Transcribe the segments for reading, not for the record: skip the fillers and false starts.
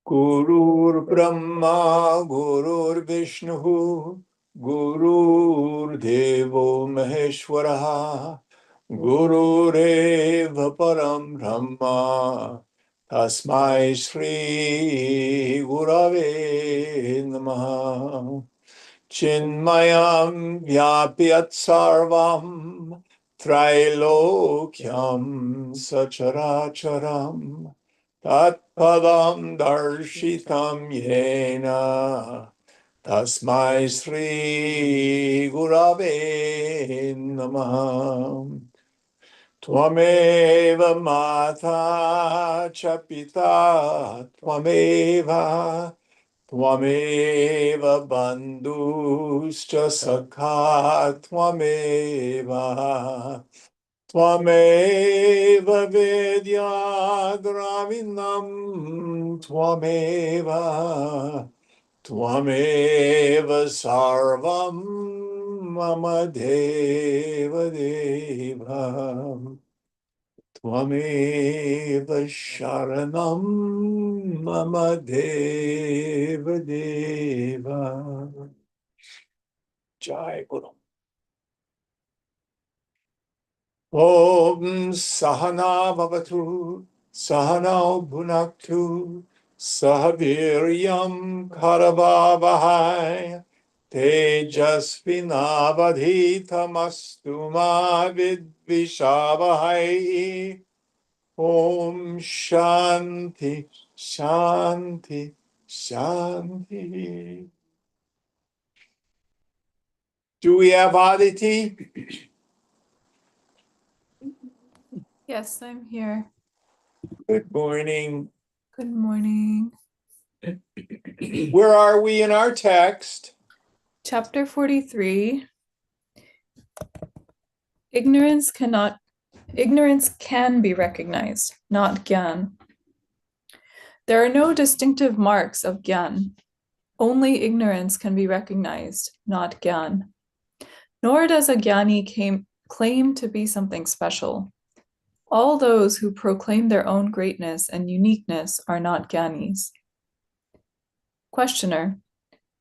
Gurur Brahma, Gurur Vishnu, Gurur Devo Maheshwara, Gurureva Param Brahma, Tasmai Shri Gurave Namaha. Chinmayam Vyapyat Sarvam Trailokyam Sacharacharam Tatpadam Darshitam Yena Tasmai Sri Gurave Namaha. Tvameva Mata Chapita Tvameva Tvameva bandhuscha sakha tvameva Tvameva vidya dravinam Tvameva Tvameva sarvam mama deva deva Tvameva sharanam mama deva deva. Jai Guru. Om Sahana Bhavatu, Sahana Bhunaktu, Sahaviryam Karavavahai, Tejasvinavadhitamastu ma vidvishavahai. Om Shanti, Shanti, Shanti. Do we have Aditi? Yes, I'm here. Good morning. Good morning. Where are we in our text? Chapter 43. Ignorance can be recognized, not gyan. There are no distinctive marks of gyan. Only ignorance can be recognized, not gyan. Nor does a gyani claim to be something special. All those who proclaim their own greatness and uniqueness are not gyanis. Questioner.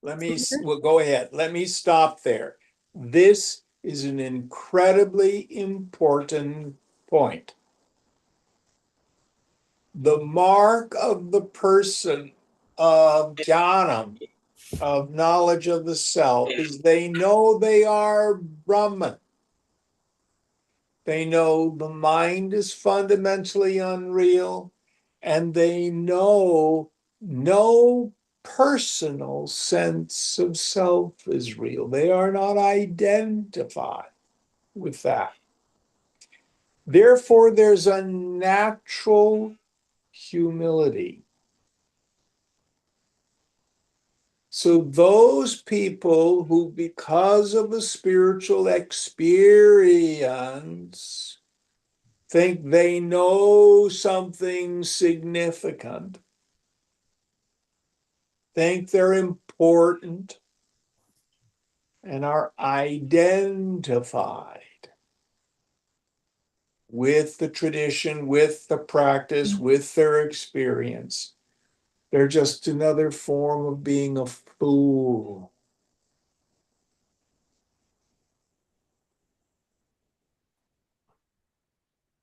Well, go ahead. Let me stop there. This is an incredibly important point. The mark of the person of jnanam, of knowledge of the self, is they know they are Brahman. They know the mind is fundamentally unreal, and they know no personal sense of self is real. They are not identified with that. Therefore, there's a natural humility. So those people who, because of a spiritual experience, think they know something significant, think they're important, and are identified with the tradition, with the practice, with their experience. They're just another form of being a fool.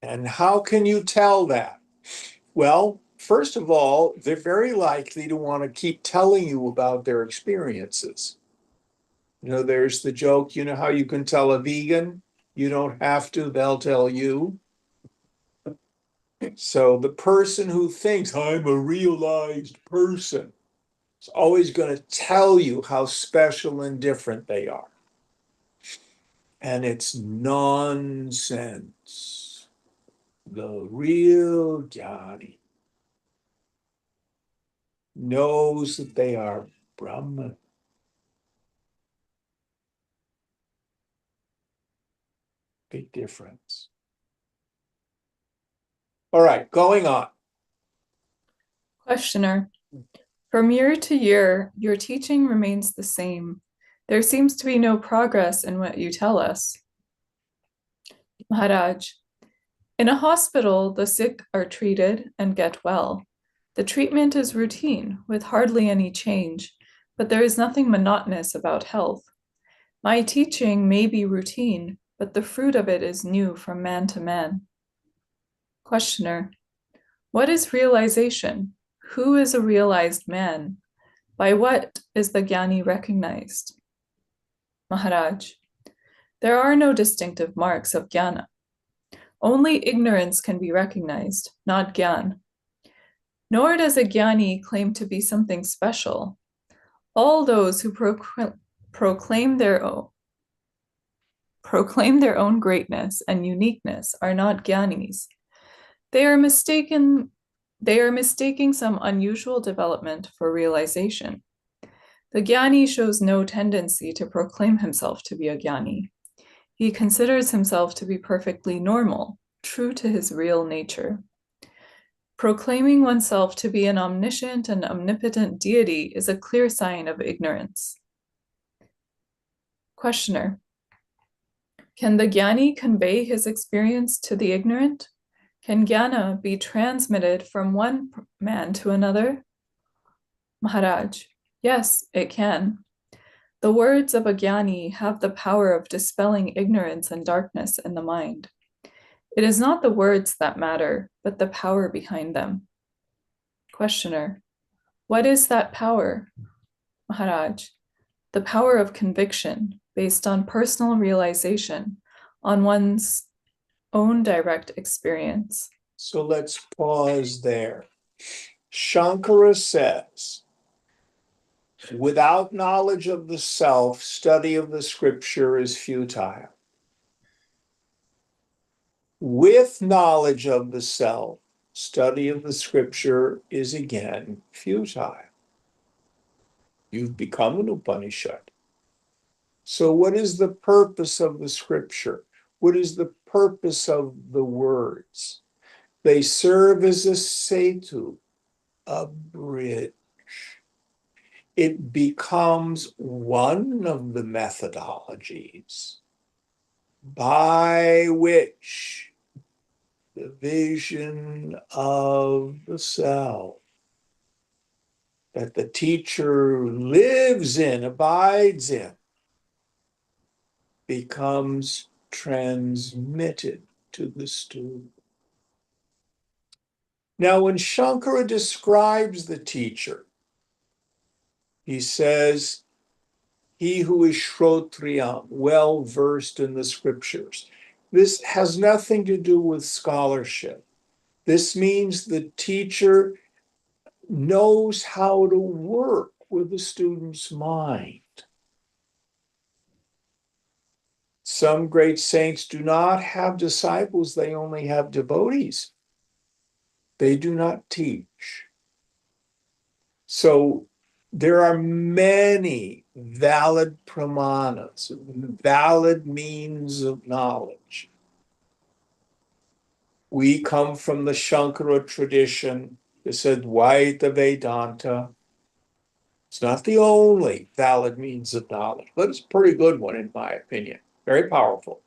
And how can you tell that? Well, first of all, they're very likely to want to keep telling you about their experiences. You know, there's the joke, you know how you can tell a vegan? You don't have to, they'll tell you. So the person who thinks I'm a realized person is always going to tell you how special and different they are. And it's nonsense. The real jnani knows that they are Brahman. Big difference. All right, going on. Questioner. From year to year, your teaching remains the same. There seems to be no progress in what you tell us. Maharaj. In a hospital, the sick are treated and get well. The treatment is routine, with hardly any change, but there is nothing monotonous about health. My teaching may be routine, but the fruit of it is new from man to man. Questioner. What is realization? Who is a realized man? By what is the Jnani recognized? Maharaj. There are no distinctive marks of jnana. Only ignorance can be recognized, not jnana. Nor does a jnani claim to be something special. All those who proclaim their own greatness and uniqueness are not jnanis. They are mistaking some unusual development for realization. The jnani shows no tendency to proclaim himself to be a jnani. He considers himself to be perfectly normal, true to his real nature. Proclaiming oneself to be an omniscient and omnipotent deity is a clear sign of ignorance. Questioner. Can the jnani convey his experience to the ignorant? Can jnana be transmitted from one man to another? Maharaj. Yes, it can. The words of a jnani have the power of dispelling ignorance and darkness in the mind. It is not the words that matter, but the power behind them. Questioner. What is that power? Maharaj. The power of conviction based on personal realization, on one's own direct experience. So let's pause there. Shankara says, without knowledge of the self, study of the scripture is futile. With knowledge of the self, study of the scripture is again futile. You've become an Upanishad. So what is the purpose of the scripture? What is the purpose of the words? They serve as a setu, a bridge. It becomes one of the methodologies by which the vision of the self that the teacher lives in, abides in, becomes transmitted to the student. Now, when Shankara describes the teacher, he says, he who is Ch43, well versed in the scriptures. This has nothing to do with scholarship. This means the teacher knows how to work with the student's mind. Some great saints do not have disciples, they only have devotees. They do not teach. So there are many valid pramanas, valid means of knowledge. We come from the Shankara tradition, this Advaita Vedanta. It's not the only valid means of knowledge, but it's a pretty good one in my opinion, very powerful.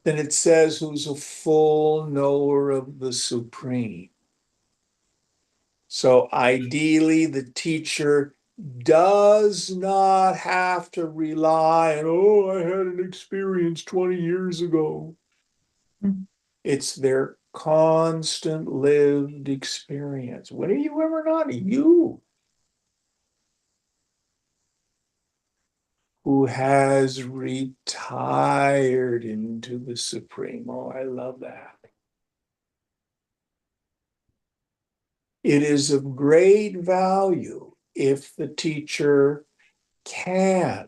Then it says, who's a full knower of the Supreme. So ideally, the teacher does not have to rely on, oh, I had an experience 20 years ago. Mm-hmm. It's their constant lived experience. When are you ever not? You who has retired into the Supreme. Oh, I love that. It is of great value if the teacher can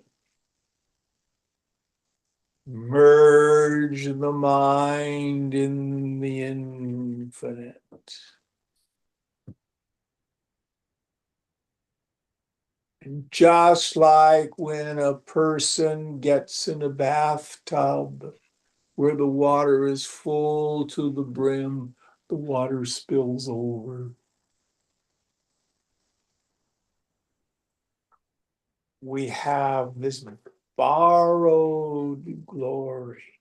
merge the mind in the infinite. Just like when a person gets in a bathtub where the water is full to the brim, the water spills over. We have this borrowed glory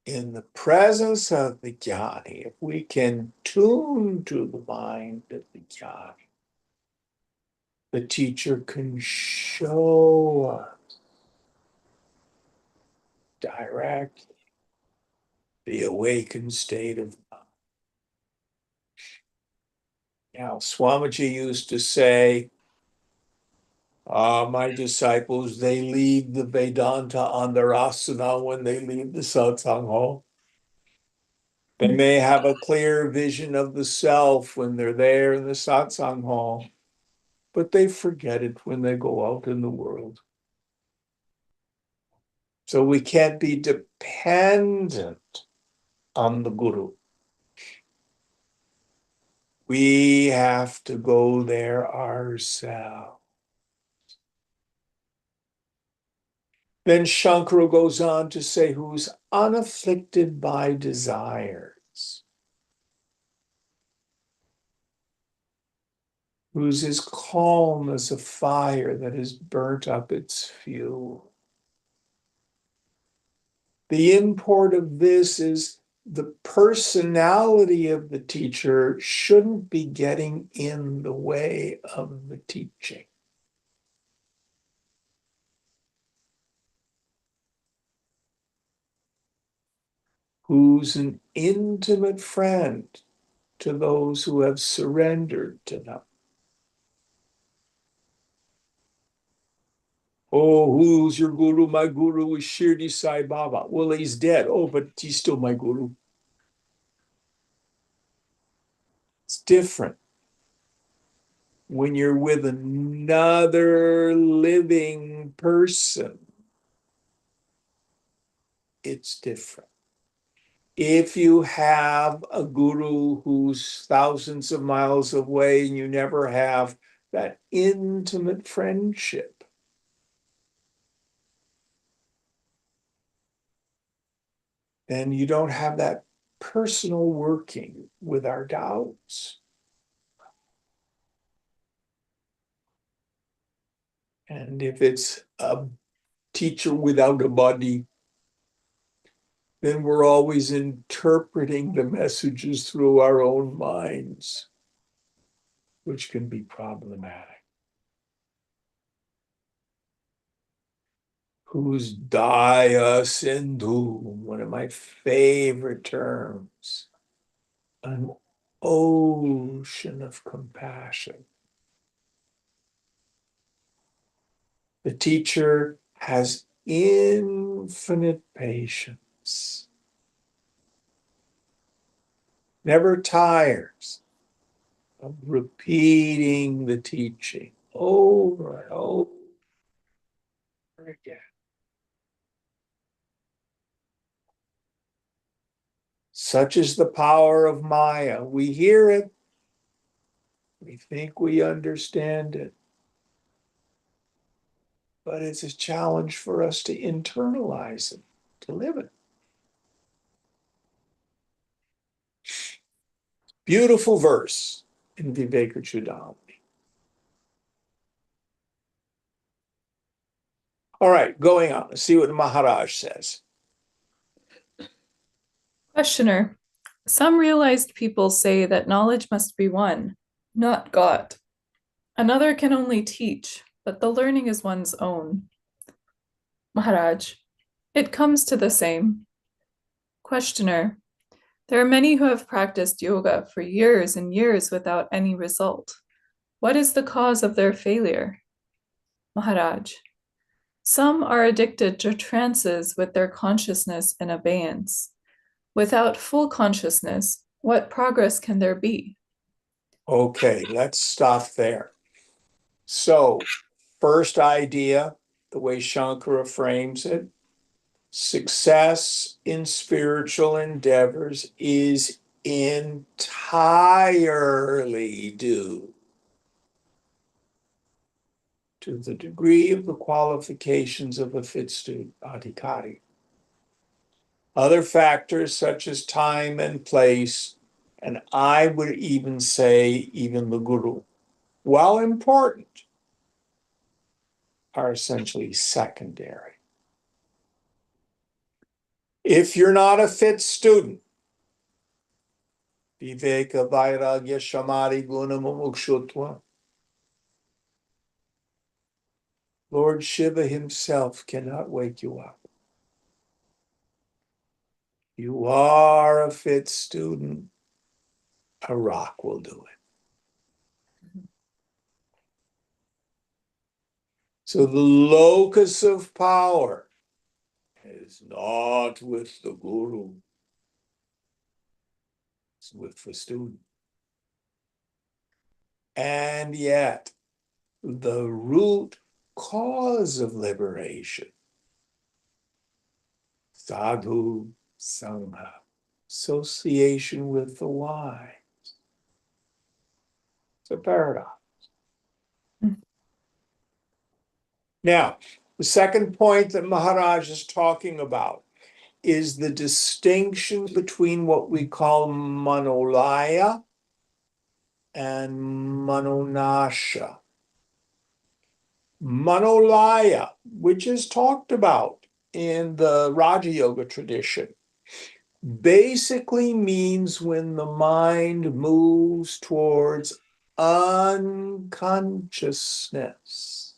in the presence of the jnani. If we can tune to the mind of the jnani, the teacher can show us directly the awakened state of mind. Now, Swamiji used to say, my disciples, they leave the Vedanta on their asana when they leave the satsang hall. They may have a clear vision of the self when they're there in the satsang hall, but they forget it when they go out in the world. So we can't be dependent on the guru. We have to go there ourselves. Then Shankara goes on to say, who's unafflicted by desires, who's as calm as a fire that has burnt up its fuel. The import of this is the personality of the teacher shouldn't be getting in the way of the teaching. Who's an intimate friend to those who have surrendered to them. Oh, who's your guru? My guru is Shirdi Sai Baba. Well, he's dead. Oh, but he's still my guru. It's different when you're with another living person. It's different. If you have a guru who's thousands of miles away and you never have that intimate friendship, then you don't have that personal working with our doubts. And if it's a teacher without a body, then we're always interpreting the messages through our own minds, which can be problematic. Who's Daya Sindhu, one of my favorite terms, an ocean of compassion. The teacher has infinite patience, never tires of repeating the teaching over and over again. Such is the power of Maya. We hear it, we think we understand it, but it's a challenge for us to internalize it, to live it. Beautiful verse in Vivekachudamani. All right, going on. Let's see what the Maharaj says. Questioner. Some realized people say that knowledge must be one, not got. Another can only teach, but the learning is one's own. Maharaj. It comes to the same. Questioner. There are many who have practiced yoga for years and years without any result. What is the cause of their failure? Maharaj. Some are addicted to trances with their consciousness in abeyance. Without full consciousness, what progress can there be? Okay, let's stop there. So, first idea, the way Shankara frames it, success in spiritual endeavors is entirely due to the degree of the qualifications of a fit student, adhikari. Other factors such as time and place, and I would even say even the guru, while important, are essentially secondary. If you're not a fit student, viveka, vairagya, samadhi, guna, mumukshutva, Lord Shiva himself cannot wake you up. You are a fit student, a rock will do it. So the locus of power is not with the guru, it's with the student. And yet, the root cause of liberation, sadhu, sangha, association with the wise, it's a paradox. Now, the second point that Maharaj is talking about is the distinction between what we call manolaya and manonasha. Manolaya, which is talked about in the Raja Yoga tradition, basically means when the mind moves towards unconsciousness.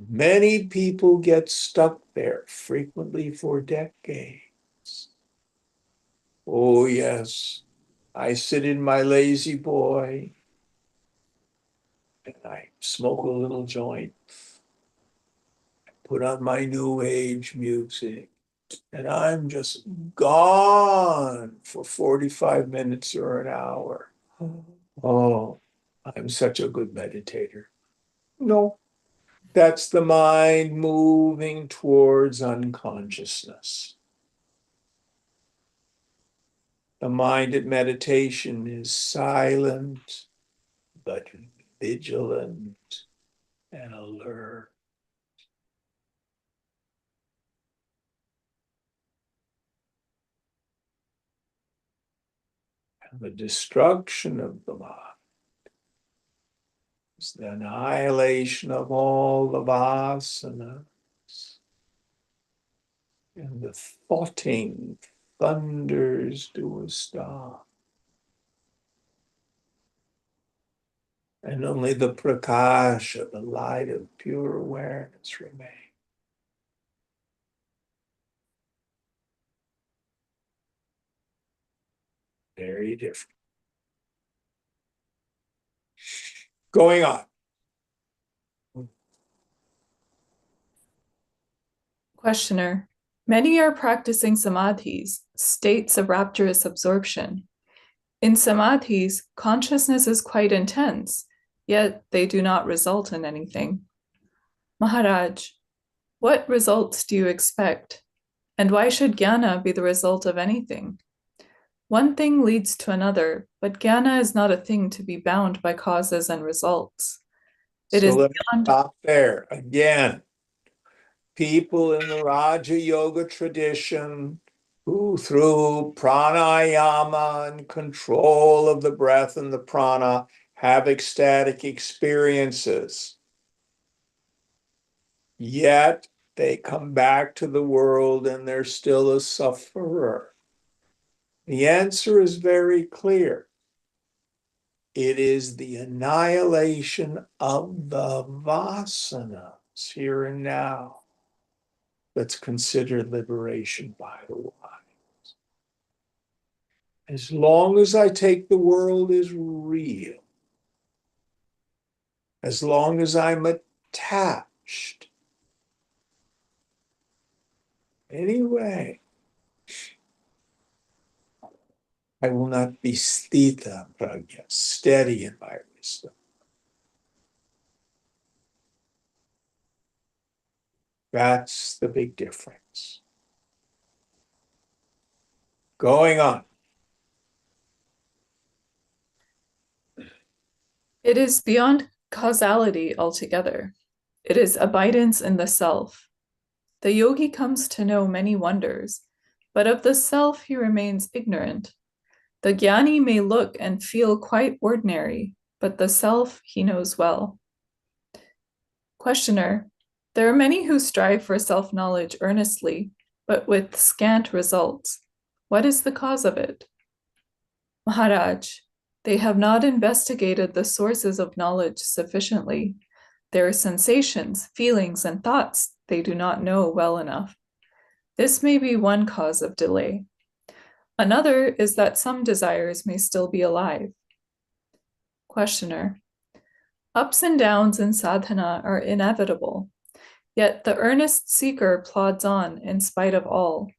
Many people get stuck there, frequently for decades. Oh, yes, I sit in my lazy boy and I smoke a little joint, put on my new age music, and I'm just gone for 45 minutes or an hour. Oh, I'm such a good meditator. No, that's the mind moving towards unconsciousness. The mind at meditation is silent, but vigilant and alert. And the destruction of the mind is the annihilation of all the vasanas. And the thoughting thunders to a stop. And only the prakasha, the light of pure awareness, remains. Very different. Going on. Questioner. Many are practicing samadhis, states of rapturous absorption. In samadhis, consciousness is quite intense, yet they do not result in anything. Maharaj, what results do you expect? And why should jnana be the result of anything? One thing leads to another, but jnana is not a thing to be bound by causes and results. It is Let me beyond. stop there. Again, people in the Raja Yoga tradition who through pranayama and control of the breath and the prana have ecstatic experiences. Yet they come back to the world and they're still a sufferer. The answer is very clear. It is the annihilation of the vasanas here and now that's considered liberation by the wise. As long as I take the world as real, as long as I'm attached, anyway, I will not be sthita pragya, steady in my wisdom. That's the big difference. Going on. It is beyond causality altogether. It is abidance in the self. The yogi comes to know many wonders, but of the self he remains ignorant. The jnani may look and feel quite ordinary, but the self he knows well. Questioner: there are many who strive for self-knowledge earnestly, but with scant results. What is the cause of it? Maharaj: they have not investigated the sources of knowledge sufficiently. Their sensations, feelings, and thoughts they do not know well enough. This may be one cause of delay. Another is that some desires may still be alive. Questioner: ups and downs in sadhana are inevitable, yet the earnest seeker plods on in spite of all.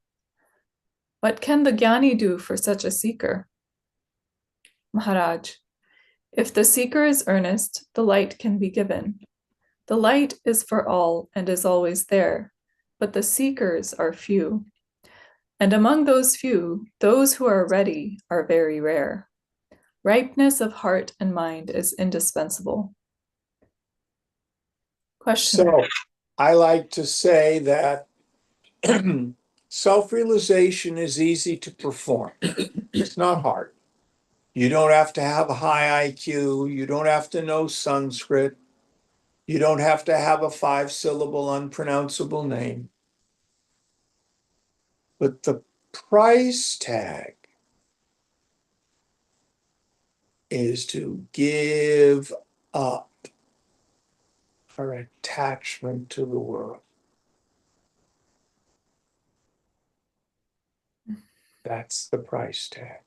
What can the jnani do for such a seeker? Maharaj: if the seeker is earnest, the light can be given. The light is for all and is always there, but the seekers are few. And among those few, those who are ready are very rare. Ripeness of heart and mind is indispensable. Questioner: So I like to say that self-realization is easy to perform. It's not hard. You don't have to have a high IQ. You don't have to know Sanskrit. You don't have to have a 5-syllable unpronounceable name. But the price tag is to give up our attachment to the world. That's the price tag.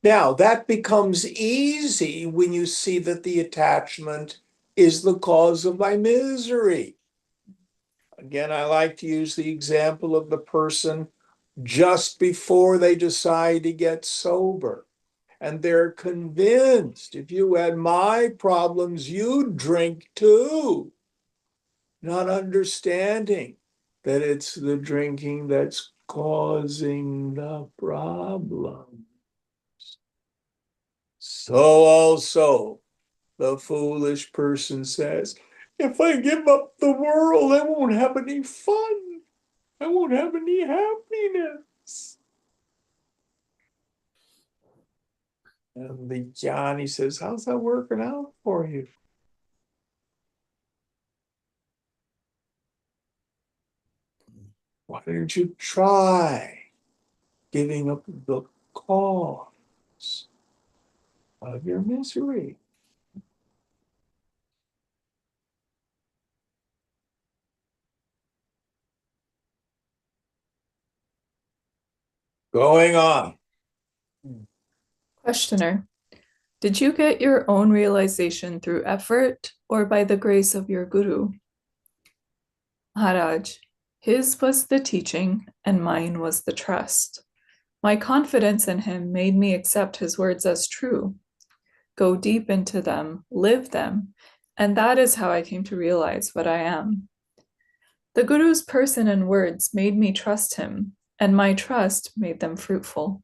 Now, that becomes easy when you see that the attachment is the cause of my misery. Again, I like to use the example of the person just before they decide to get sober. And they're convinced if you had my problems, you'd drink too. Not understanding that it's the drinking that's causing the problem. So also, the foolish person says, if I give up the world, I won't have any fun. I won't have any happiness. And the Johnny says, how's that working out for you? Why don't you try giving up the cause of your misery? Going on. Questioner: did you get your own realization through effort or by the grace of your guru? Maharaj: his was the teaching and mine was the trust. My confidence in him made me accept his words as true, go deep into them, live them, and that is how I came to realize what I am. The Guru's person and words made me trust him, and my trust made them fruitful.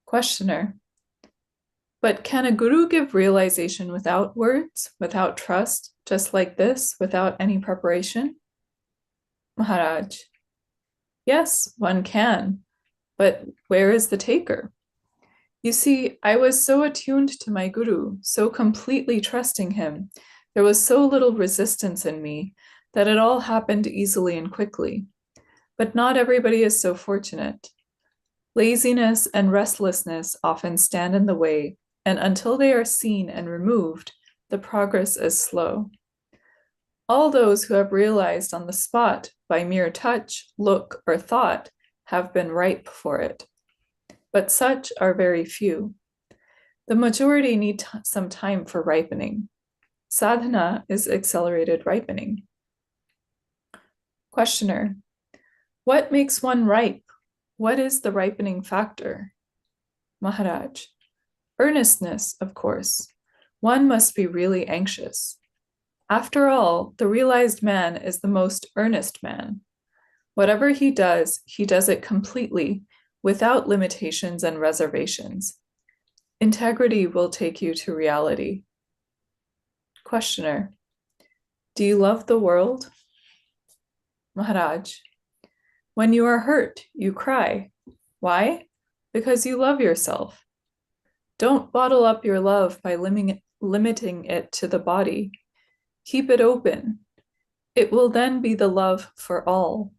Questioner: but can a Guru give realization without words, without trust, just like this, without any preparation? Maharaj: yes, one can, but where is the taker? You see, I was so attuned to my Guru, so completely trusting him, there was so little resistance in me that it all happened easily and quickly. But not everybody is so fortunate. Laziness and restlessness often stand in the way, and until they are seen and removed, the progress is slow. All those who have realized on the spot by mere touch, look, or thought have been ripe for it. But such are very few. The majority need some time for ripening. Sadhana is accelerated ripening. Questioner: what makes one ripe? What is the ripening factor? Maharaj: earnestness, of course. One must be really anxious. After all, the realized man is the most earnest man. Whatever he does it completely, without limitations and reservations. Integrity will take you to reality. Questioner. Do you love the world? Maharaj. When you are hurt, you cry. Why? Because you love yourself. Don't bottle up your love by limiting it to the body. Keep it open. It will then be the love for all.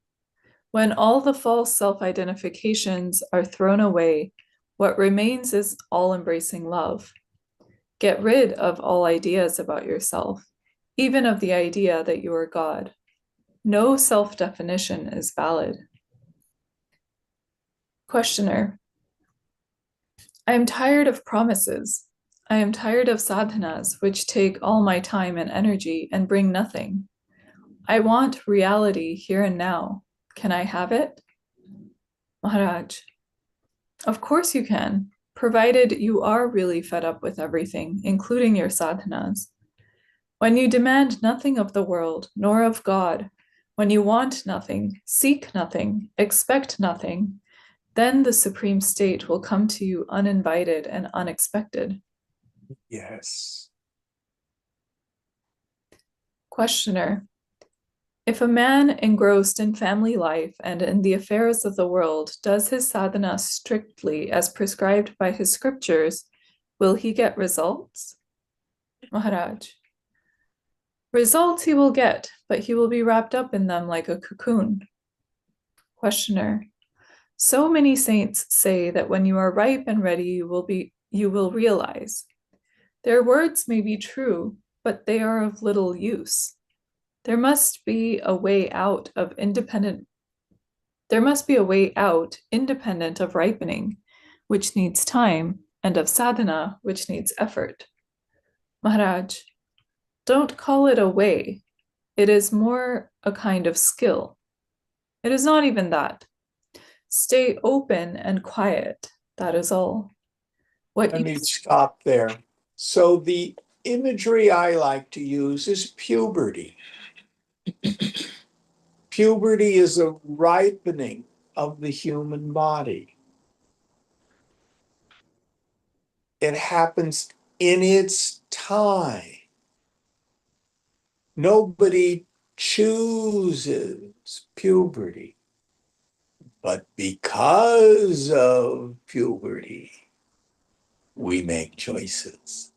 When all the false self-identifications are thrown away, what remains is all-embracing love. Get rid of all ideas about yourself, even of the idea that you are God. No self-definition is valid. Questioner. I am tired of promises. I am tired of sadhanas, which take all my time and energy and bring nothing. I want reality here and now. Can I have it? Maharaj. Of course you can, provided you are really fed up with everything, including your sadhanas. When you demand nothing of the world, nor of God, when you want nothing, seek nothing, expect nothing, then the supreme state will come to you uninvited and unexpected. Yes. Questioner. If a man engrossed in family life and in the affairs of the world does his sadhana strictly as prescribed by his scriptures, will he get results? Maharaj. Results he will get, but he will be wrapped up in them like a cocoon. Questioner. So many saints say that when you are ripe and ready, you will realize. Their words may be true, but they are of little use. There must be a way out independent of ripening, which needs time, and of sadhana, which needs effort. Maharaj, don't call it a way. It is more a kind of skill. It is not even that. Stay open and quiet. That is all. Let me stop there. So the imagery I like to use is puberty. Puberty is a ripening of the human body. It happens in its time. Nobody chooses puberty, but because of puberty, we make choices.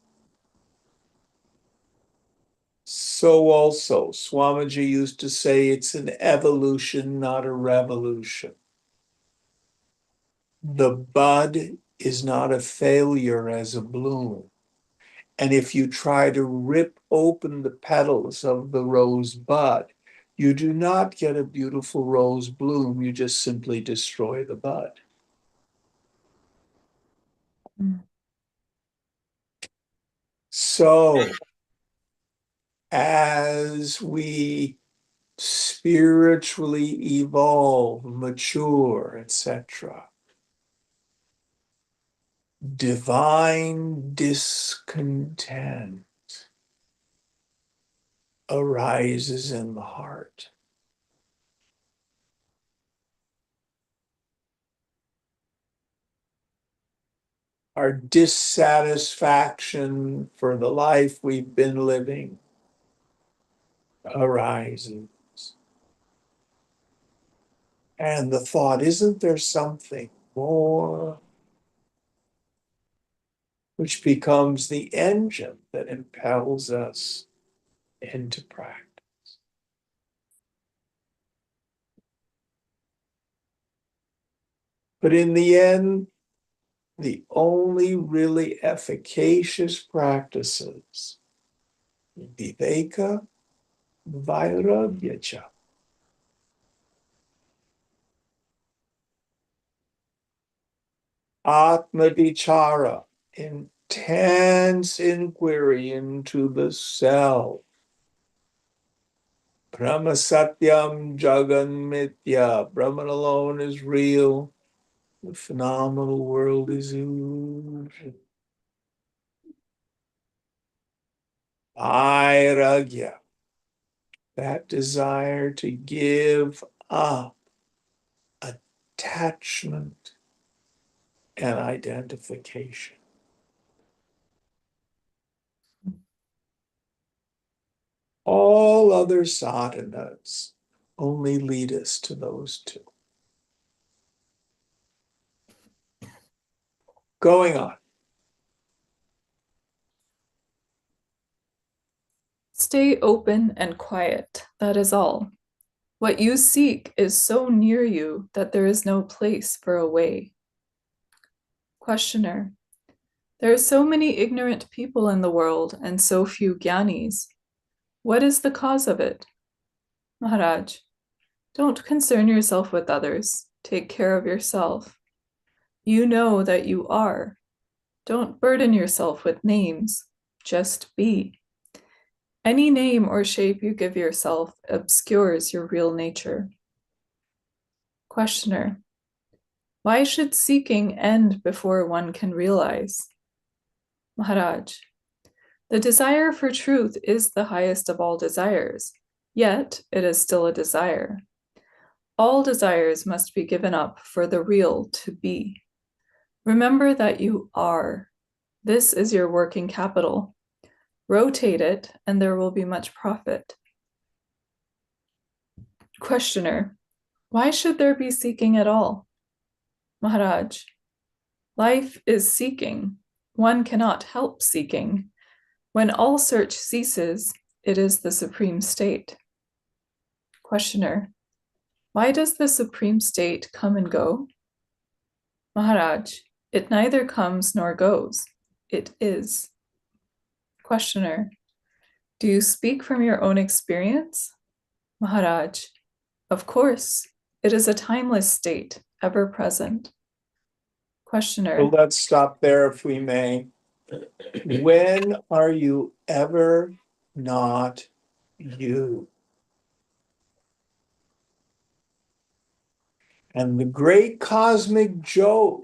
So also, Swamiji used to say it's an evolution, not a revolution. The bud is not a failure as a bloom. And if you try to rip open the petals of the rose bud, you do not get a beautiful rose bloom. You just simply destroy the bud. So, as we spiritually evolve, mature, etc., divine discontent arises in the heart. Our dissatisfaction for the life we've been living arises. And the thought, isn't there something more? Which becomes the engine that impels us into practice. But in the end, the only really efficacious practices, viveka, vairagyacha. Atma vichara, intense inquiry into the self. Brahma satyam jagan mithya. Brahman alone is real. The phenomenal world is illusion. Vairagya, that desire to give up attachment and identification. All other sadhanas only lead us to those two. Going on. Stay open and quiet, that is all. What you seek is so near you that there is no place for a way. Questioner. There are so many ignorant people in the world and so few gyanis. What is the cause of it? Maharaj. Don't concern yourself with others. Take care of yourself. You know that you are. Don't burden yourself with names. Just be. Any name or shape you give yourself obscures your real nature. Questioner. Why should seeking end before one can realize? Maharaj. The desire for truth is the highest of all desires, yet it is still a desire. All desires must be given up for the real to be. Remember that you are. This is your working capital. Rotate it, and there will be much profit. Questioner. Why should there be seeking at all? Maharaj. Life is seeking. One cannot help seeking. When all search ceases, it is the supreme state. Questioner. Why does the supreme state come and go? Maharaj. It neither comes nor goes. It is. Questioner. Do you speak from your own experience? Maharaj. Of course. It is a timeless state, ever present. Questioner. So let's stop there if we may. When are you ever not you? And the great cosmic joke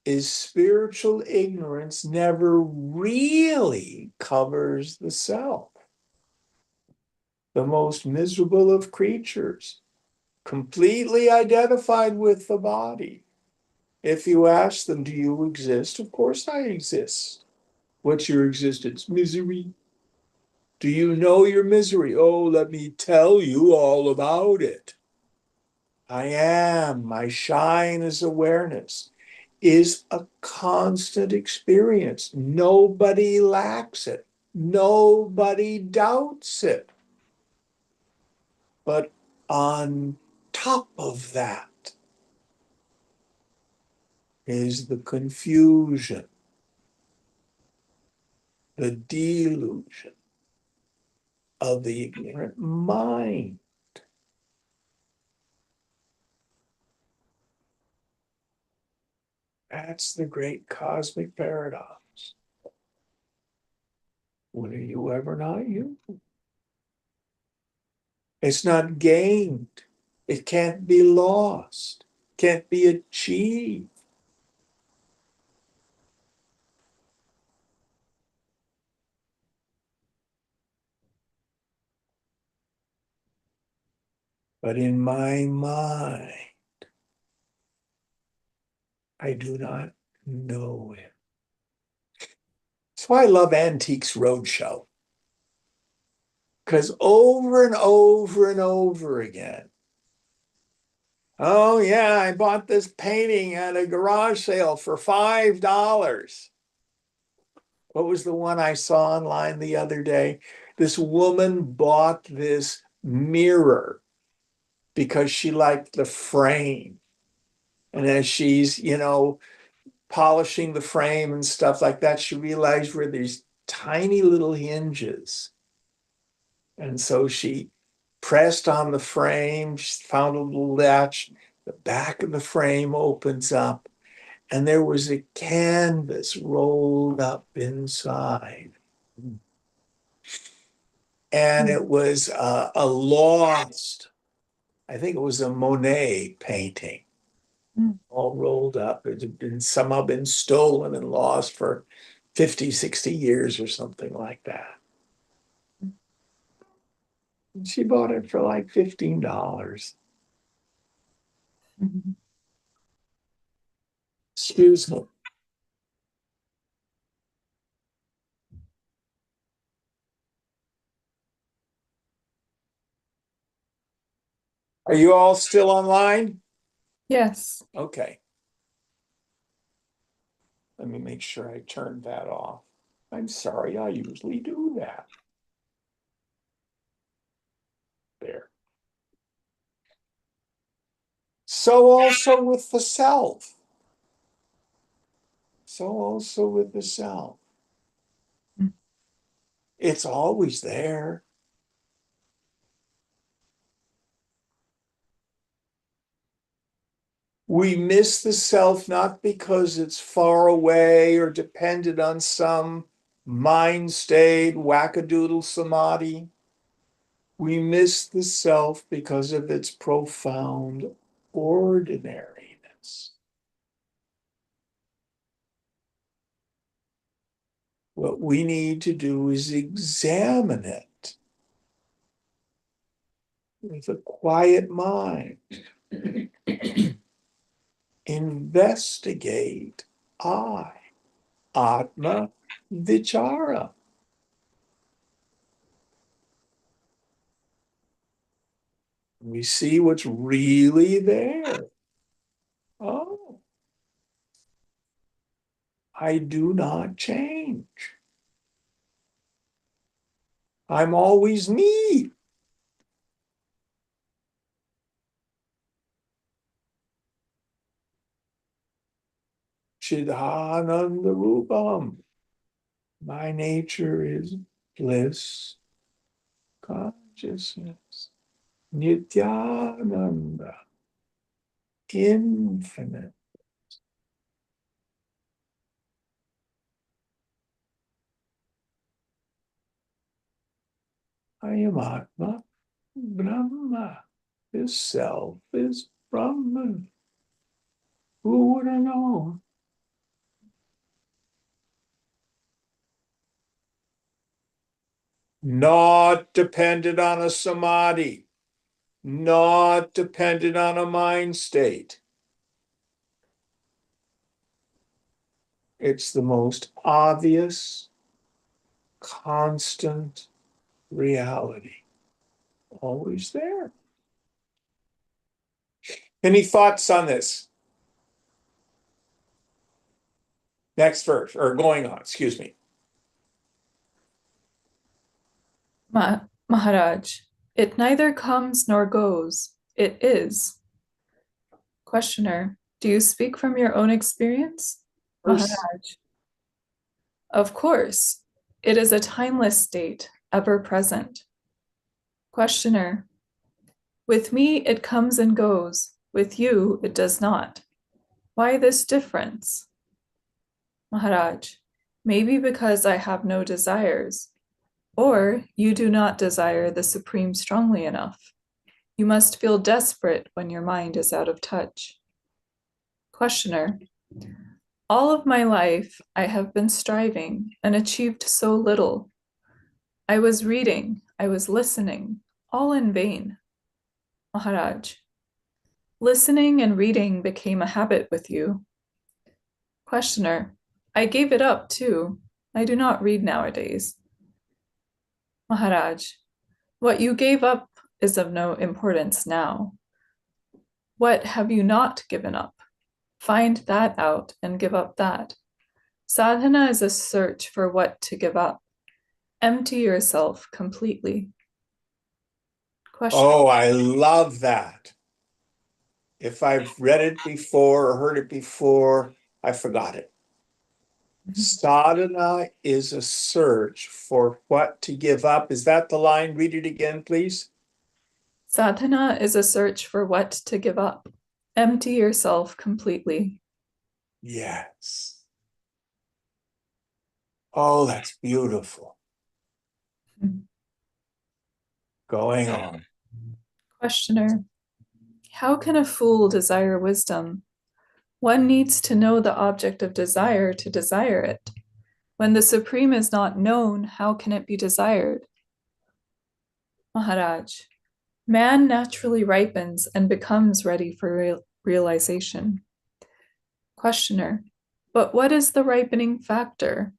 is spiritual ignorance never really covers the self. The most miserable of creatures, completely identified with the body. If you ask them, do you exist? Of course I exist. What's your existence? Misery. Do you know your misery? Oh, let me tell you all about it. I am. My shine is awareness, is a constant experience. Nobody lacks it. Nobody doubts it. But on top of that is the confusion, the delusion of the ignorant mind. That's the great cosmic paradox. When are you ever not you? It's not gained. It can't be lost. Can't be achieved. But in my mind, I do not know it. That's why I love Antiques Roadshow. Because over and over and over again, oh yeah, I bought this painting at a garage sale for $5. What was the one I saw online the other day? This woman bought this mirror because she liked the frame. And as she's, polishing the frame and stuff like that, she realized where these tiny little hinges. And so she pressed on the frame, she found a little latch, the back of the frame opens up, and there was a canvas rolled up inside. And it was a lost, I think it was a Monet painting, all rolled up. It had been somehow been stolen and lost for 50, 60 years or something like that. And she bought it for like $15. Excuse me. Are you all still online? Yes. Okay. Let me make sure I turn that off. I'm sorry, I usually do that. There. So also with the self. So also with the self. It's always there. We miss the self not because it's far away or dependent on some mind state, wackadoodle samadhi. We miss the self because of its profound ordinariness. What we need to do is examine it with a quiet mind. Investigate I, Atma Vichara. We see what's really there. Oh, I do not change. I'm always me. Chidananda Rupam. My nature is bliss, consciousness, Nityananda, infinite. I am Atma, Brahma. This self is Brahman. Who would have known? Not dependent on a samadhi, not dependent on a mind state. It's the most obvious, constant reality, always there. Any thoughts on this? Next verse, or going on, excuse me. Maharaj, it neither comes nor goes. It is. Questioner, do you speak from your own experience? Verse, Maharaj, of course. It is a timeless state, ever present. Questioner, with me it comes and goes. With you it does not. Why this difference? Maharaj, maybe because I have no desires. Or you do not desire the Supreme strongly enough. You must feel desperate when your mind is out of touch. Questioner, all of my life I have been striving and achieved so little. I was reading, I was listening, all in vain. Maharaj, listening and reading became a habit with you. Questioner, I gave it up too. I do not read nowadays. Maharaj, what you gave up is of no importance now. What have you not given up? Find that out and give up that. Sadhana is a search for what to give up. Empty yourself completely. Question. oh, I love that. If I've read it before or heard it before, I forgot it. Sadhana is a search for what to give up. Is that the line? Read it again, please. Sadhana is a search for what to give up. Empty yourself completely. Yes. Oh, that's beautiful. Going on. Questioner. How can a fool desire wisdom? One needs to know the object of desire to desire it. When the Supreme is not known, how can it be desired? Maharaj, man naturally ripens and becomes ready for realization. Questioner, but what is the ripening factor?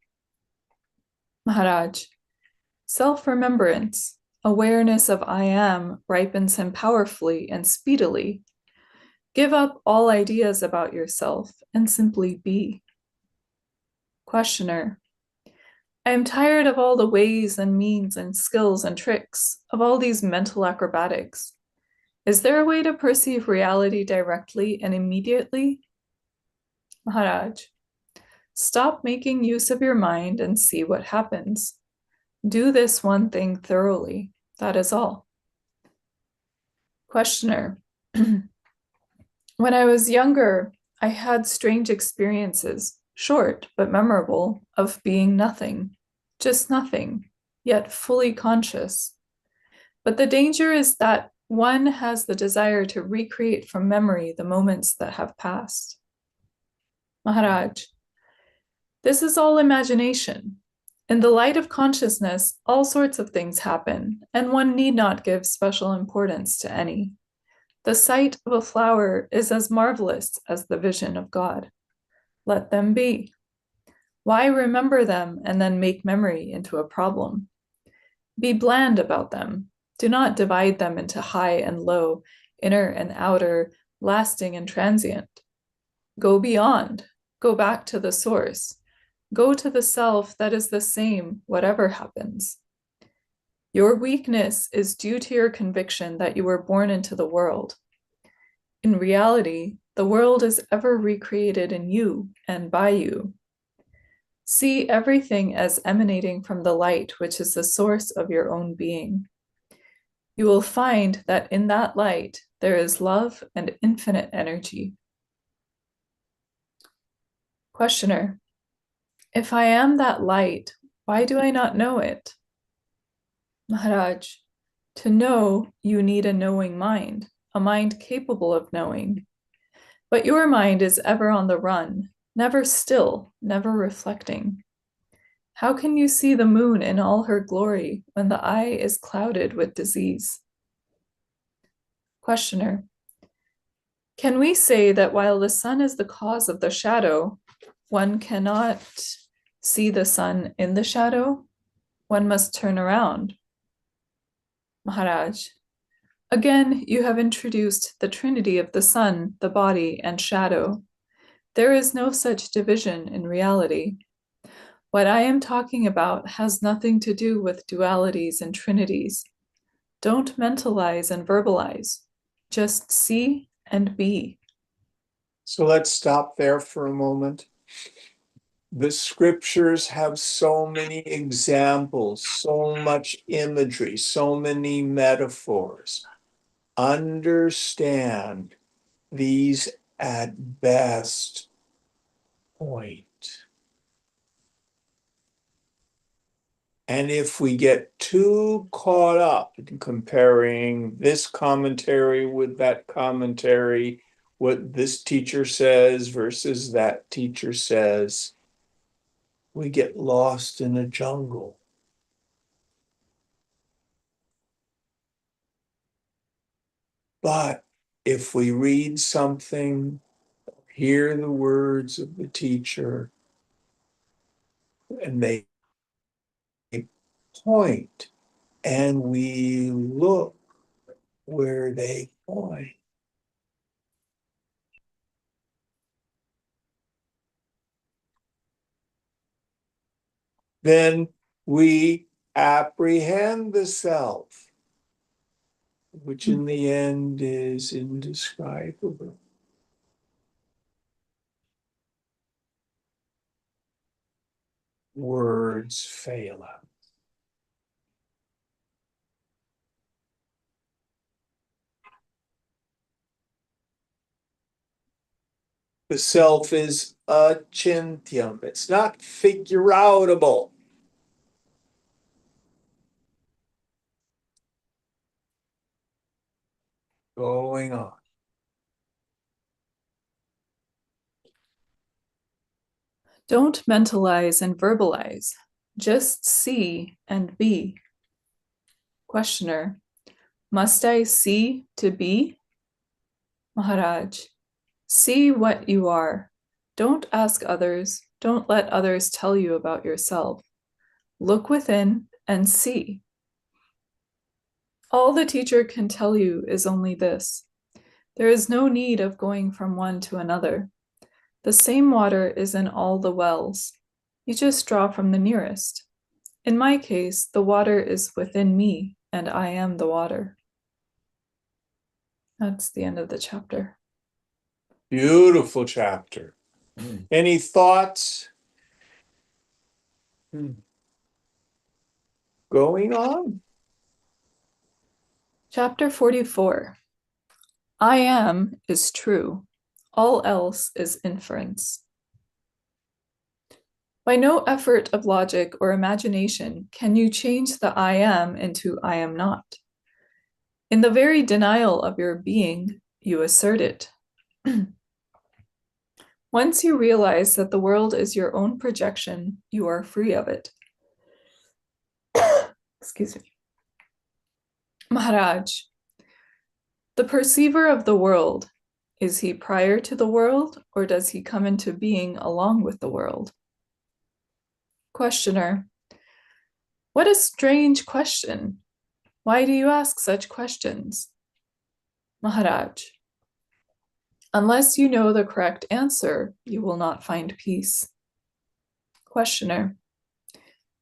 Maharaj, self-remembrance. Awareness of I am ripens him powerfully and speedily. Give up all ideas about yourself and simply be. Questioner. I am tired of all the ways and means and skills and tricks, of all these mental acrobatics. Is there a way to perceive reality directly and immediately? Maharaj. Stop making use of your mind and see what happens. Do this one thing thoroughly. That is all. Questioner. When I was younger, I had strange experiences, short but memorable, of being nothing, just nothing, yet fully conscious. But the danger is that one has the desire to recreate from memory the moments that have passed. Maharaj, this is all imagination. In the light of consciousness, all sorts of things happen, and one need not give special importance to any. The sight of a flower is as marvelous as the vision of God. Let them be. Why remember them and then make memory into a problem? Be bland about them. Do not divide them into high and low, inner and outer, lasting and transient. Go beyond. Go back to the source. Go to the self that is the same, whatever happens. Your weakness is due to your conviction that you were born into the world. In reality, the world is ever recreated in you and by you. See everything as emanating from the light, which is the source of your own being. You will find that in that light, there is love and infinite energy. Questioner. If I am that light, why do I not know it? Maharaj, to know, you need a knowing mind, a mind capable of knowing. But your mind is ever on the run, never still, never reflecting. How can you see the moon in all her glory when the eye is clouded with disease? Questioner. Can we say that while the sun is the cause of the shadow, one cannot see the sun in the shadow? One must turn around. Maharaj. Again, you have introduced the trinity of the sun, the body, and shadow. There is no such division in reality. What I am talking about has nothing to do with dualities and trinities. Don't mentalize and verbalize. Just see and be. So let's stop there for a moment. The scriptures have so many examples, so much imagery, so many metaphors. Understand these at best point. And if we get too caught up in comparing this commentary with that commentary, what this teacher says versus that teacher says, we get lost in a jungle. But if we read something, hear the words of the teacher, and they point, and we look where they point, then we apprehend the self, which in the end is indescribable. Words fail us. The self is achintyam. It's not figure outable. Going on. Don't mentalize and verbalize. Just see and be. Questioner. Must I see to be? Maharaj. See what you are. Don't ask others. Don't let others tell you about yourself. Look within and see. All the teacher can tell you is only this: there is no need of going from one to another. The same water is in all the wells. You just draw from the nearest. In my case, the water is within me, and I am the water. That's the end of the chapter. Beautiful chapter. Any thoughts? Going on? Chapter 44. I am is true. All else is inference. By no effort of logic or imagination can you change the I am into I am not. In the very denial of your being, you assert it. Once you realize that the world is your own projection, you are free of it. Excuse me. Maharaj, the perceiver of the world, is he prior to the world, or does he come into being along with the world? Questioner, what a strange question. Why do you ask such questions? Maharaj, unless you know the correct answer, you will not find peace. Questioner,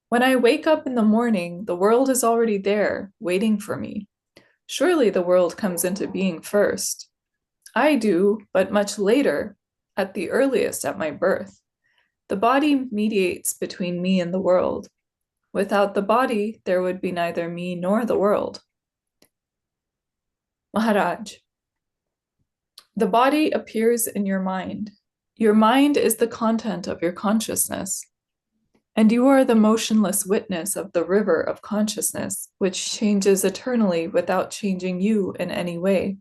when I wake up in the morning, the world is already there, waiting for me. Surely the world comes into being first. I do, but much later, at the earliest at my birth. The body mediates between me and the world. Without the body, there would be neither me nor the world. Maharaj, the body appears in your mind. Your mind is the content of your consciousness, and you are the motionless witness of the river of consciousness, which changes eternally without changing you in any way.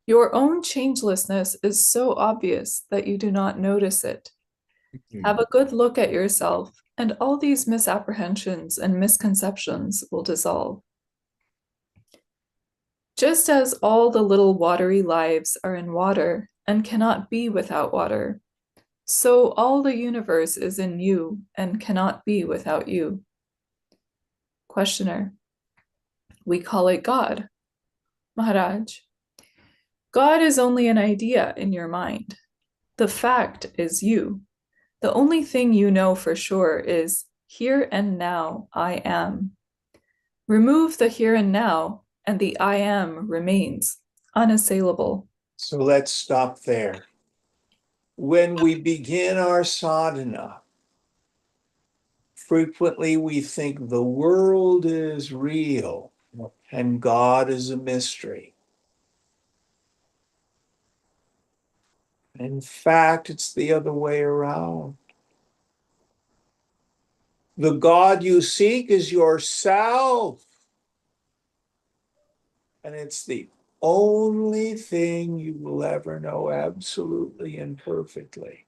Your own changelessness is so obvious that you do not notice it. Have a good look at yourself, and all these misapprehensions and misconceptions will dissolve. Just as all the little watery lives are in water and cannot be without water, so all the universe is in you and cannot be without you. Questioner, we call it God. Maharaj, God is only an idea in your mind. The fact is you. The only thing you know for sure is here and now I am. Remove the here and now, and the I am remains unassailable. So let's stop there. When we begin our sadhana, frequently we think the world is real and God is a mystery. In fact, it's the other way around. The God you seek is yourself. And it's the only thing you will ever know absolutely and perfectly.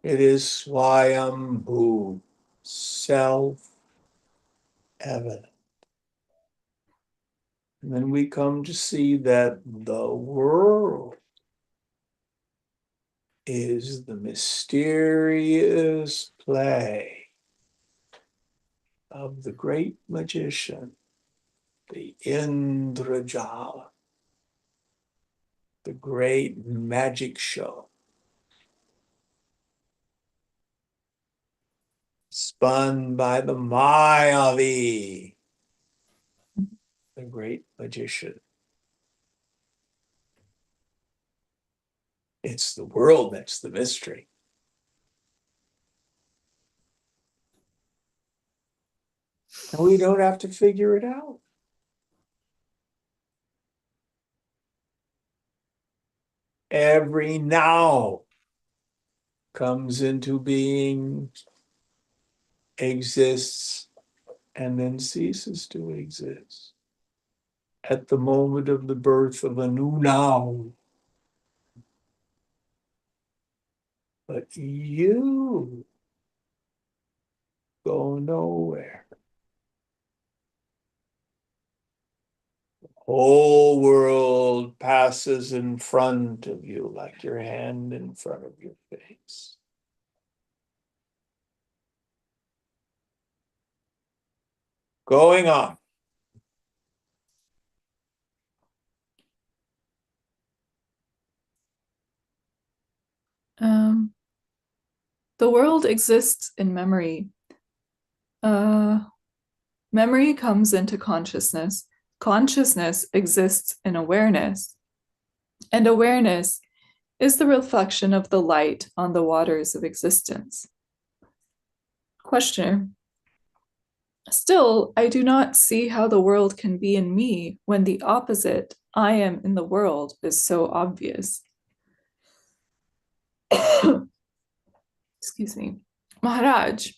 It is Swayambhu, self-evident. And then we come to see that the world is the mysterious play of the great magician, the Indrajala, the great magic show, spun by the Mayavi, the great magician. It's the world that's the mystery. And we don't have to figure it out. Every now comes into being, exists, and then ceases to exist. At the moment of the birth of a new now. But you go nowhere. The whole world passes in front of you like your hand in front of your face. Going on. The world exists in memory. Memory comes into consciousness. Consciousness exists in awareness. And awareness is the reflection of the light on the waters of existence. Questioner. Still, I do not see how the world can be in me when the opposite, I am in the world, is so obvious. Excuse me. Maharaj,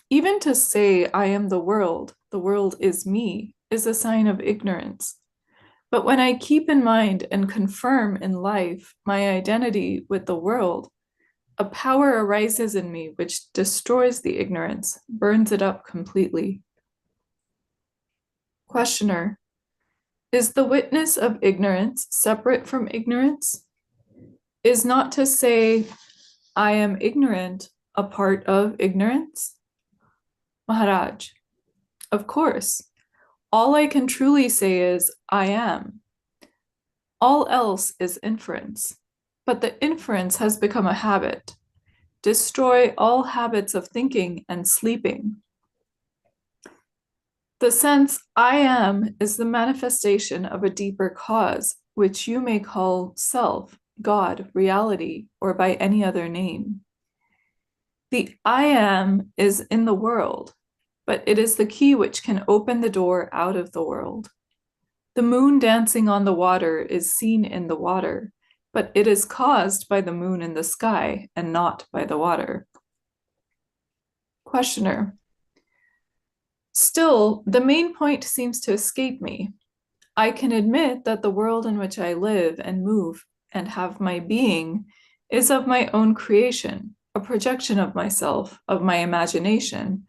even to say I am the world is me, is a sign of ignorance. But when I keep in mind and confirm in life my identity with the world, a power arises in me which destroys the ignorance, burns it up completely. Questioner, is the witness of ignorance separate from ignorance? Is not to say I am ignorant a part of ignorance? Maharaj, of course. All I can truly say is I am. All else is inference, but the inference has become a habit. Destroy all habits of thinking and sleeping. The sense I am is the manifestation of a deeper cause, which you may call self, God, reality, or by any other name. The I am is in the world, but it is the key which can open the door out of the world. The moon dancing on the water is seen in the water, but it is caused by the moon in the sky and not by the water. Questioner. Still, the main point seems to escape me. I can admit that the world in which I live and move and have my being is of my own creation, a projection of myself, of my imagination,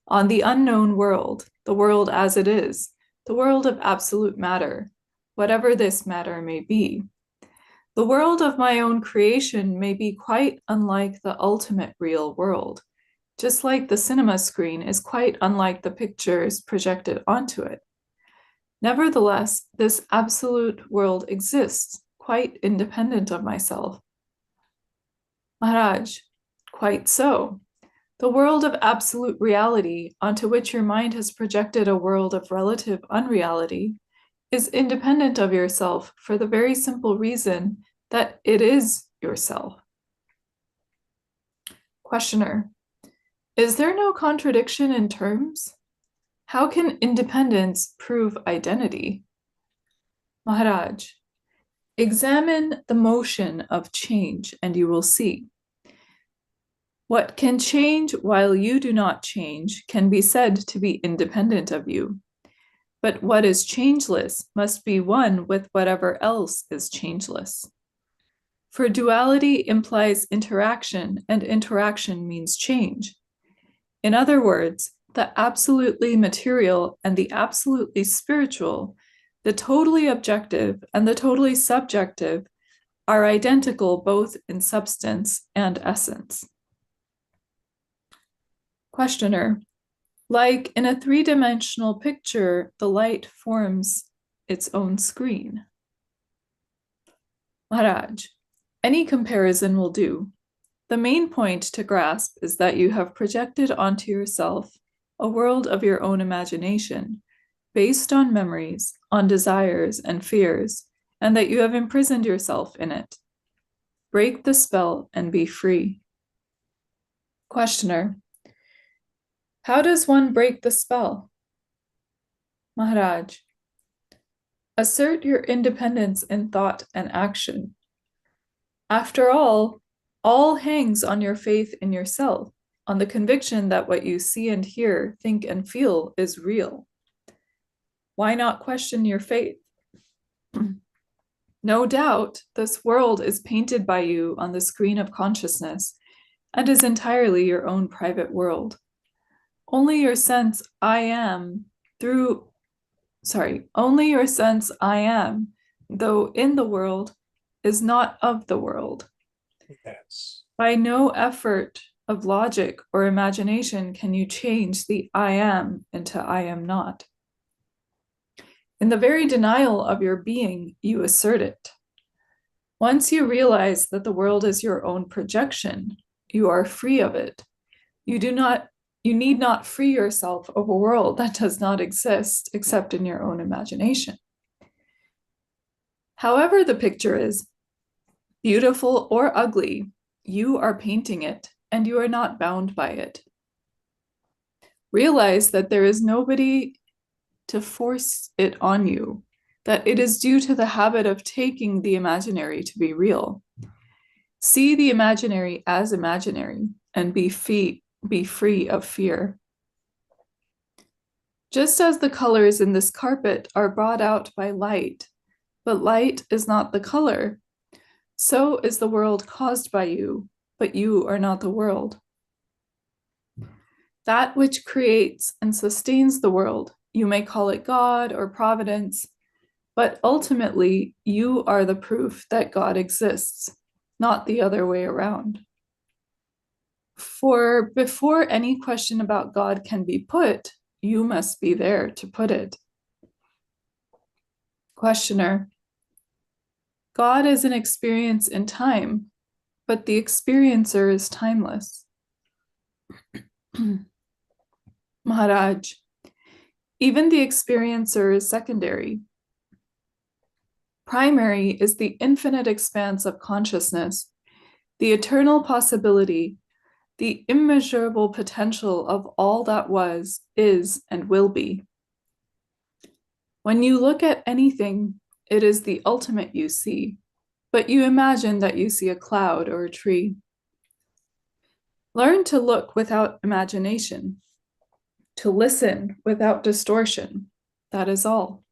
on the unknown world, the world as it is, the world of absolute matter, whatever this matter may be. The world of my own creation may be quite unlike the ultimate real world, just like the cinema screen is quite unlike the pictures projected onto it. Nevertheless, this absolute world exists, quite independent of myself. Maharaj, quite so. The world of absolute reality, onto which your mind has projected a world of relative unreality, is independent of yourself for the very simple reason that it is yourself. Questioner, is there no contradiction in terms? How can independence prove identity? Maharaj, examine the motion of change and you will see. What can change while you do not change can be said to be independent of you. But what is changeless must be one with whatever else is changeless. For duality implies interaction, and interaction means change. In other words, the absolutely material and the absolutely spiritual, the totally objective and the totally subjective, are identical both in substance and essence. Questioner, like in a three-dimensional picture, the light forms its own screen. Maharaj, any comparison will do. The main point to grasp is that you have projected onto yourself a world of your own imagination, based on memories, on desires and fears, and that you have imprisoned yourself in it. Break the spell and be free. Questioner, how does one break the spell? Maharaj, assert your independence in thought and action. After all hangs on your faith in yourself, on the conviction that what you see and hear, think and feel is real. Why not question your faith? No doubt, this world is painted by you on the screen of consciousness and is entirely your own private world. Only your sense I am, though in the world, is not of the world. Yes. By no effort of logic or imagination can you change the I am into I am not. In the very denial of your being, you assert it. Once you realize that the world is your own projection, you are free of it. You need not free yourself of a world that does not exist except in your own imagination. However the picture is, beautiful or ugly, you are painting it and you are not bound by it. Realize that there is nobody to force it on you, that it is due to the habit of taking the imaginary to be real. See the imaginary as imaginary and be free of fear. Just as the colors in this carpet are brought out by light, but light is not the color, so is the world caused by you, but you are not the world. That which creates and sustains the world, you may call it God or providence, but ultimately you are the proof that God exists, not the other way around. For before any question about God can be put, you must be there to put it. Questioner: God is an experience in time, but the experiencer is timeless. Maharaj: even the experiencer is secondary. Primary is the infinite expanse of consciousness, the eternal possibility, the immeasurable potential of all that was, is, and will be. When you look at anything, it is the ultimate you see, but you imagine that you see a cloud or a tree. Learn to look without imagination, to listen without distortion. That is all.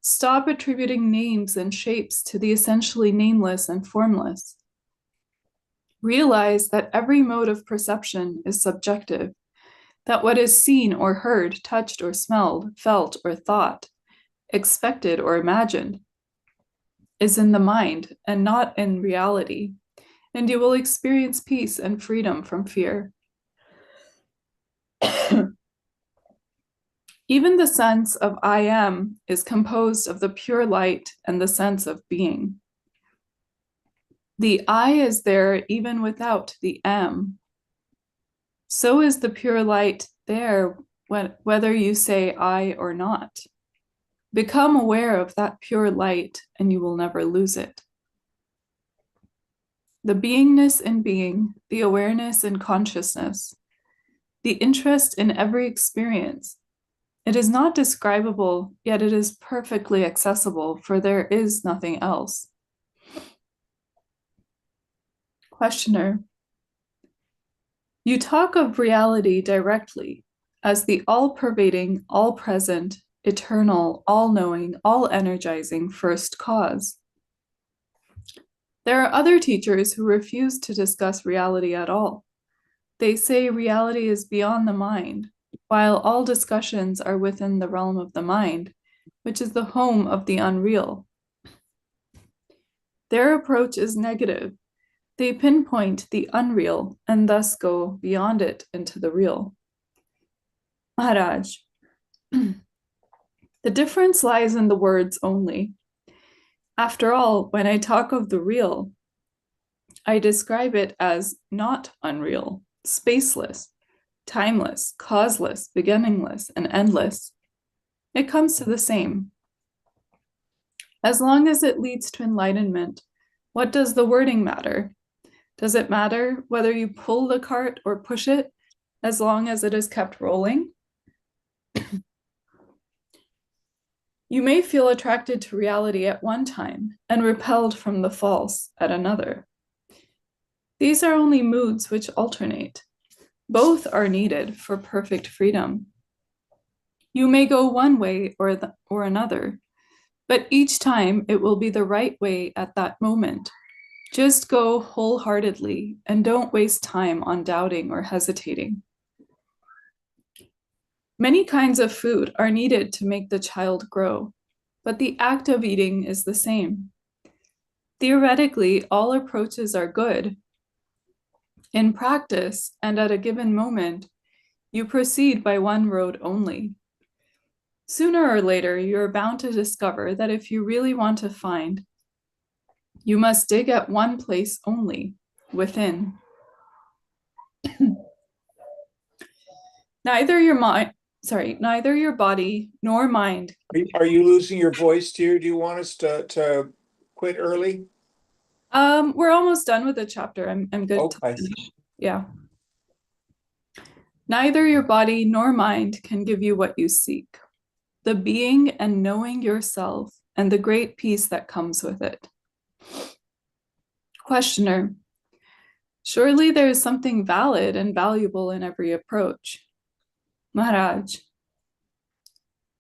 Stop attributing names and shapes to the essentially nameless and formless. Realize that every mode of perception is subjective, that what is seen or heard, touched or smelled, felt or thought, expected or imagined, is in the mind and not in reality, and you will experience peace and freedom from fear. Even the sense of I am is composed of the pure light and the sense of being. The I is there even without the am. So is the pure light there whether you say I or not. Become aware of that pure light and you will never lose it. The beingness in being, the awareness in consciousness, the interest in every experience. It is not describable, yet it is perfectly accessible, for there is nothing else. Questioner: you talk of reality directly as the all-pervading, all-present, eternal, all-knowing, all-energizing first cause. There are other teachers who refuse to discuss reality at all. They say reality is beyond the mind, while all discussions are within the realm of the mind, which is the home of the unreal. Their approach is negative. They pinpoint the unreal and thus go beyond it into the real. Maharaj: the difference lies in the words only. After all, when I talk of the real, I describe it as not unreal, spaceless, timeless, causeless, beginningless, and endless. It comes to the same. As long as it leads to enlightenment, what does the wording matter? Does it matter whether you pull the cart or push it, as long as it is kept rolling? You may feel attracted to reality at one time and repelled from the false at another. These are only moods which alternate. Both are needed for perfect freedom. You may go one way or another, but each time it will be the right way at that moment. Just go wholeheartedly and don't waste time on doubting or hesitating. Many kinds of food are needed to make the child grow, but the act of eating is the same. Theoretically, all approaches are good. In practice, and at a given moment, you proceed by one road only. Sooner or later, you are bound to discover that if you really want to find, you must dig at one place only, within. Neither your body nor mind. Are you losing your voice too? Do you want us to quit early? We're almost done with the chapter. I'm good to Okay. finish. Yeah. Neither your body nor mind can give you what you seek, the being and knowing yourself and the great peace that comes with it. Questioner, surely there is something valid and valuable in every approach. Maharaj,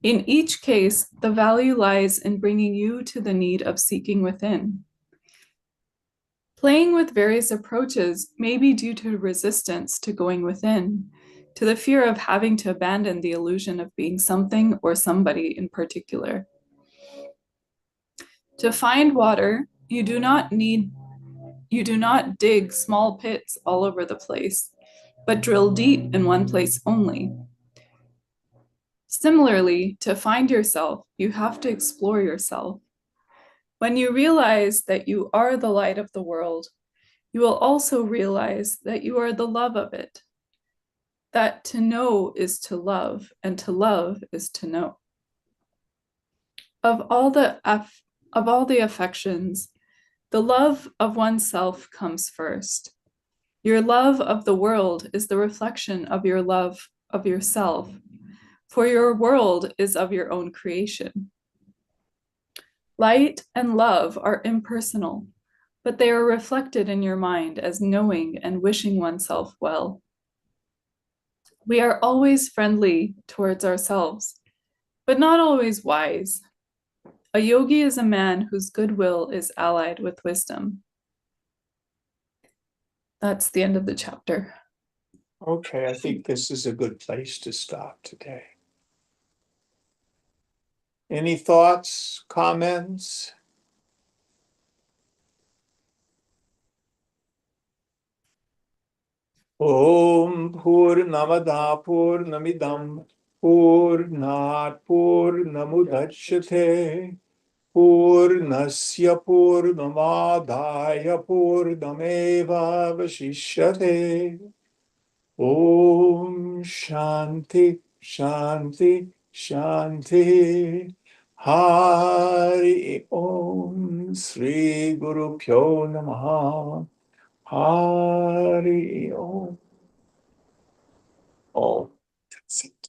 in each case, the value lies in bringing you to the need of seeking within. Playing with various approaches may be due to resistance to going within, to the fear of having to abandon the illusion of being something or somebody in particular. To find water, you do not dig small pits all over the place, but drill deep in one place only. Similarly, to find yourself, you have to explore yourself. When you realize that you are the light of the world, you will also realize that you are the love of it, that to know is to love, and to love is to know. Of all the affections, the love of oneself comes first. Your love of the world is the reflection of your love of yourself, for your world is of your own creation. Light and love are impersonal, but they are reflected in your mind as knowing and wishing oneself well. We are always friendly towards ourselves, but not always wise. A yogi is a man whose goodwill is allied with wisdom. That's the end of the chapter. Okay, I think this is a good place to stop today. Any thoughts, comments? Om Purnamada Purnamidam Purnat Purnamudachyate Purnasya Purnamadaya Purnameva Vashishyate. Om Shanti Shanti Shanti. Hari Om Sri Guru Pyo Namaha. Hari Om. Oh, that's it.